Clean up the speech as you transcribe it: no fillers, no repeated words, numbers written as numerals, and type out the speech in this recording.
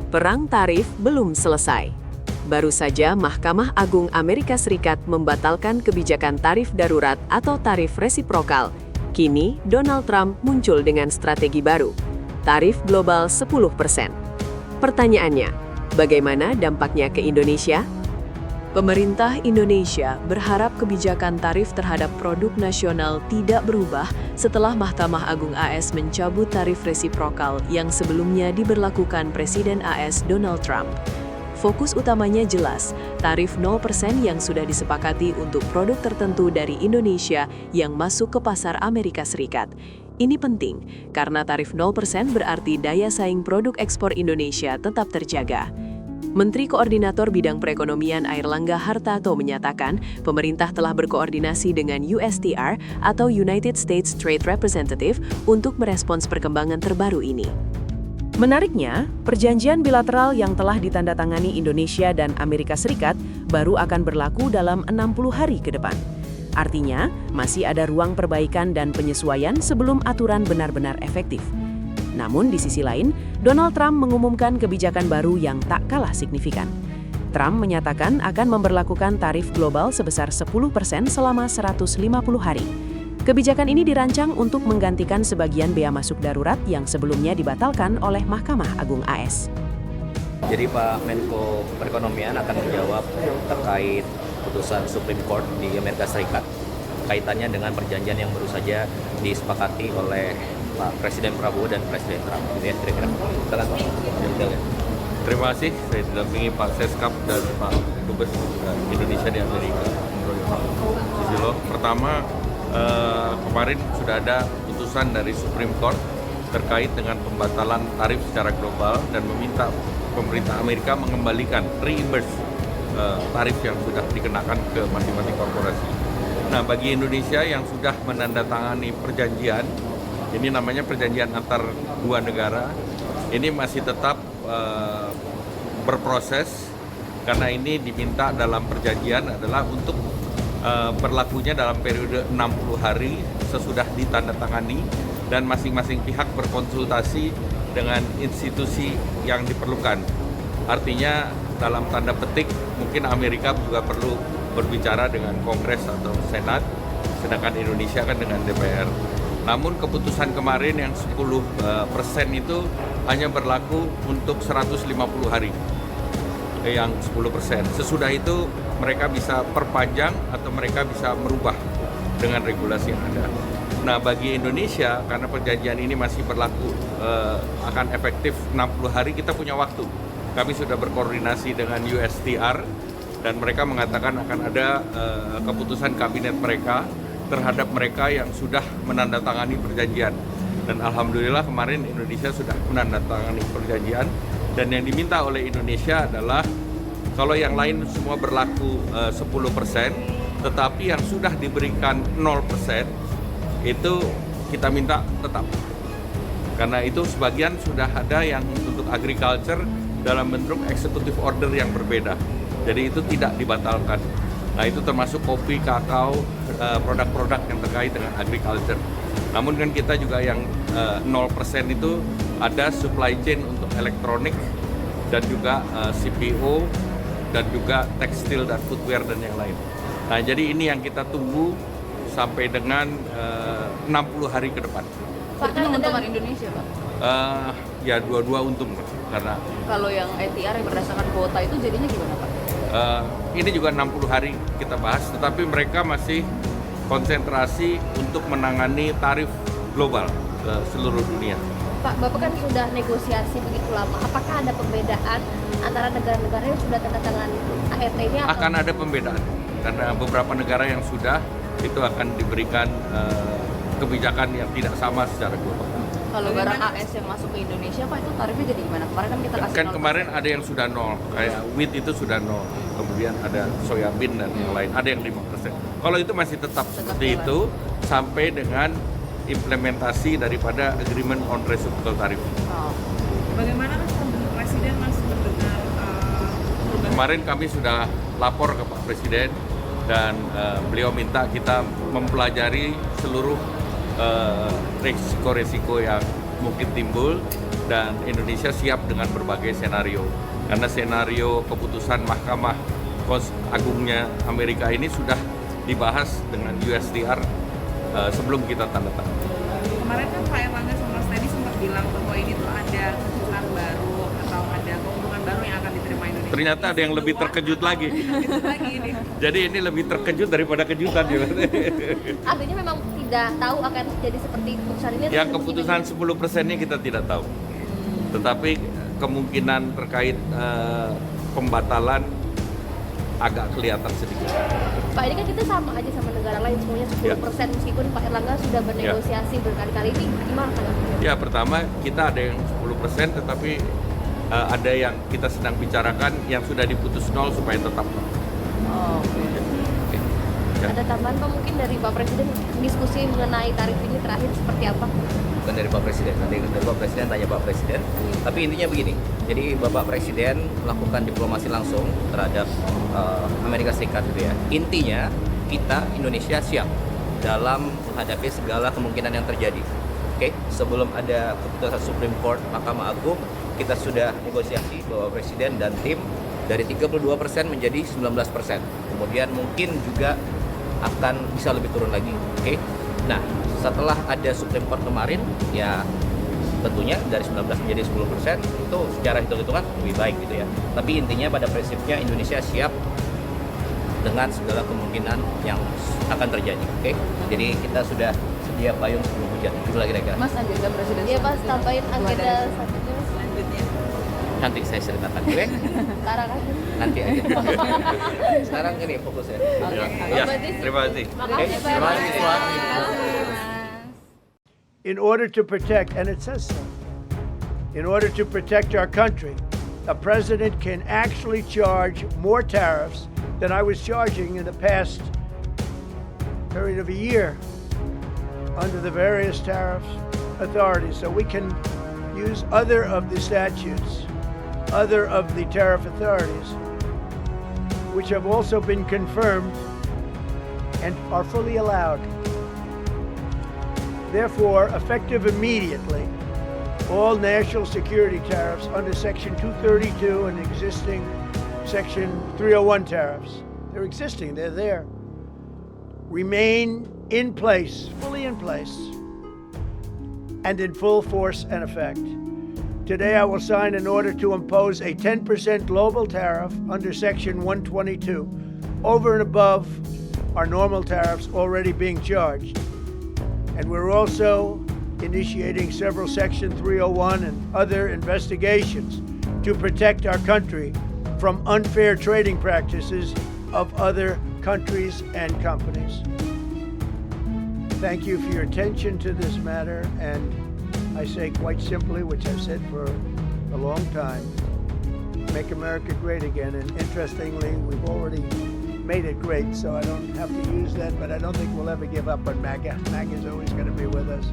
Perang tarif belum selesai. Baru saja Mahkamah Agung Amerika Serikat membatalkan kebijakan tarif darurat atau tarif resiprokal. Kini, Donald Trump muncul dengan strategi baru, tarif global 10%. Pertanyaannya, bagaimana dampaknya ke Indonesia? Pemerintah Indonesia berharap kebijakan tarif terhadap produk nasional tidak berubah setelah Mahkamah Agung AS mencabut tarif resiprokal yang sebelumnya diberlakukan Presiden AS Donald Trump. Fokus utamanya jelas, tarif 0% yang sudah disepakati untuk produk tertentu dari Indonesia yang masuk ke pasar Amerika Serikat. Ini penting, karena tarif 0% berarti daya saing produk ekspor Indonesia tetap terjaga. Menteri Koordinator Bidang Perekonomian Airlangga Hartarto menyatakan, pemerintah telah berkoordinasi dengan USTR atau United States Trade Representative untuk merespons perkembangan terbaru ini. Menariknya, perjanjian bilateral yang telah ditandatangani Indonesia dan Amerika Serikat baru akan berlaku dalam 60 hari ke depan. Artinya, masih ada ruang perbaikan dan penyesuaian sebelum aturan benar-benar efektif. Namun di sisi lain, Donald Trump mengumumkan kebijakan baru yang tak kalah signifikan. Trump menyatakan akan memberlakukan tarif global sebesar 10% selama 150 hari. Kebijakan ini dirancang untuk menggantikan sebagian bea masuk darurat yang sebelumnya dibatalkan oleh Mahkamah Agung AS. Jadi Pak Menko Perekonomian akan menjawab terkait putusan Supreme Court di Amerika Serikat kaitannya dengan perjanjian yang baru saja disepakati oleh Pak Presiden Prabowo dan Presiden Trump. Gitu ya, kira-kira. Silakan Pak. Terima kasih. Saya didampingi Pak Seskap dan Pak Dubes Indonesia di Amerika. Pertama, kemarin sudah ada putusan dari Supreme Court terkait dengan pembatalan tarif secara global dan meminta pemerintah Amerika mengembalikan reimburse tarif yang sudah dikenakan ke masing-masing korporasi. Nah, bagi Indonesia yang sudah menandatangani perjanjian, ini namanya perjanjian antar dua negara, ini masih tetap berproses karena ini diminta dalam perjanjian adalah untuk berlakunya dalam periode 60 hari sesudah ditandatangani dan masing-masing pihak berkonsultasi dengan institusi yang diperlukan. Artinya dalam tanda petik mungkin Amerika juga perlu berbicara dengan Kongres atau Senat, sedangkan Indonesia kan dengan DPR. Namun keputusan kemarin yang 10% itu hanya berlaku untuk 150 hari, yang 10%. Sesudah itu mereka bisa perpanjang atau mereka bisa merubah dengan regulasi yang ada. Nah, bagi Indonesia, karena perjanjian ini masih berlaku akan efektif 60 hari, kita punya waktu. Kami sudah berkoordinasi dengan USTR dan mereka mengatakan akan ada keputusan kabinet mereka terhadap mereka yang sudah menandatangani perjanjian. Dan alhamdulillah kemarin Indonesia sudah menandatangani perjanjian dan yang diminta oleh Indonesia adalah kalau yang lain semua berlaku 10%, tetapi yang sudah diberikan 0% itu kita minta tetap. Karena itu sebagian sudah ada yang untuk agriculture dalam bentuk executive order yang berbeda. Jadi itu tidak dibatalkan. Nah, itu termasuk kopi, kakao, produk-produk yang terkait dengan agriculture. Namun kan kita juga yang 0% itu ada supply chain untuk elektronik dan juga CPO dan juga tekstil dan footwear dan yang lain. Nah, jadi ini yang kita tunggu sampai dengan 60 hari ke depan. Pak, itu menguntungkan Indonesia, Pak? Ya dua-dua untung karena kalau yang ETR yang berdasarkan kuota itu jadinya gimana, Pak? Ini juga 60 hari kita bahas, tetapi mereka masih konsentrasi untuk menangani tarif global ke seluruh dunia. Pak, Bapak kan sudah negosiasi begitu lama. Apakah ada perbedaan antara negara-negara yang sudah tanda tangan ART-nya? Akan ada pembedaan, karena beberapa negara yang sudah itu akan diberikan kebijakan yang tidak sama secara global. Kalau barang AS yang masuk ke Indonesia, Pak, itu tarifnya jadi gimana? Kemarin kan kita kasih Kan kemarin ada yang sudah 0, kayak wheat itu sudah 0, kemudian ada soybean dan yang lain, ada yang 5%. Kalau itu masih tetap seperti itu sampai dengan implementasi daripada agreement on reciprocal tariff. Oh. Bagaimana Presiden masih mendengar Kemarin kami sudah lapor ke Pak Presiden dan beliau minta kita mempelajari seluruh resiko-resiko yang mungkin timbul dan Indonesia siap dengan berbagai senario. Karena senario keputusan Mahkamah Agungnya Amerika ini sudah dibahas dengan USTR sebelum kita tanda tangan. Kemarin kan Pak Erlangga sama Mas Teddy sempat bilang bahwa ini tuh ada keputusan baru atau ada keuntungan baru yang akan diterima Indonesia. Ternyata ada yang lebih terkejut lagi. Terkejut lagi ini. Jadi ini lebih terkejut daripada kejutan. Artinya memang tidak tahu akan jadi seperti keputusan ini. Yang keputusan 10%-nya kita tidak tahu. Tetapi kemungkinan terkait pembatalan agak kelihatan sedikit. Pak, ini kan kita sama aja sama negara lain semuanya 10% meskipun Pak Erlangga sudah bernegosiasi berkali-kali, ini gimana kan? Ya, pertama kita ada yang 10% tetapi ada yang kita sedang bicarakan yang sudah diputus 0 supaya tetap 0. Oh. Oke. Ya. Ada tambahan Pak mungkin dari Pak Presiden diskusi mengenai tarif ini terakhir seperti apa? Bukan dari Pak Presiden, nanti dari Pak Presiden tanya Pak Presiden. Tapi intinya begini, jadi Bapak Presiden melakukan diplomasi langsung terhadap Amerika Serikat gitu ya. Intinya kita Indonesia siap dalam menghadapi segala kemungkinan yang terjadi. Oke, sebelum ada keputusan Supreme Court Mahkamah Agung, kita sudah negosiasi Bapak Presiden dan tim dari 32% menjadi 19%. Kemudian mungkin juga akan bisa lebih turun lagi. Oke. Nah, setelah ada Supreme Court kemarin, ya tentunya dari 19 menjadi 10% itu secara hitung-hitungan lebih baik gitu ya. Tapi intinya pada prinsipnya Indonesia siap dengan segala kemungkinan yang akan terjadi. Oke. Jadi kita sudah sedia payung sebelum hujan. Itu lagi kira-kira. Mas agenda presiden. Iya Pak, tambahin agenda selanjutnya. Selanjutnya. Nanti saya ceritakan. Oke. Sekarang aja. Nanti aja. Sekarang ini fokusnya. Ya, terima kasih. Makasih Pak. Terima kasih semua. In order to protect, and it says so, in order to protect our country, a president can actually charge more tariffs than I was charging in the past period of a year under the various tariff authorities. So we can use other of the statutes, other of the tariff authorities, which have also been confirmed and are fully allowed. Therefore, effective immediately, all national security tariffs under Section 232 and existing Section 301 tariffs, they're existing, they're there, remain in place, fully in place, and in full force and effect. Today, I will sign an order to impose a 10% global tariff under Section 122, over and above our normal tariffs already being charged. And we're also initiating several Section 301 and other investigations to protect our country from unfair trading practices of other countries and companies. Thank you for your attention to this matter, and I say quite simply, which I've said for a long time, make America great again. And interestingly, we've already made it great, so I don't have to use that, but I don't think we'll ever give up on MAGA. MAGA is always going to be with us.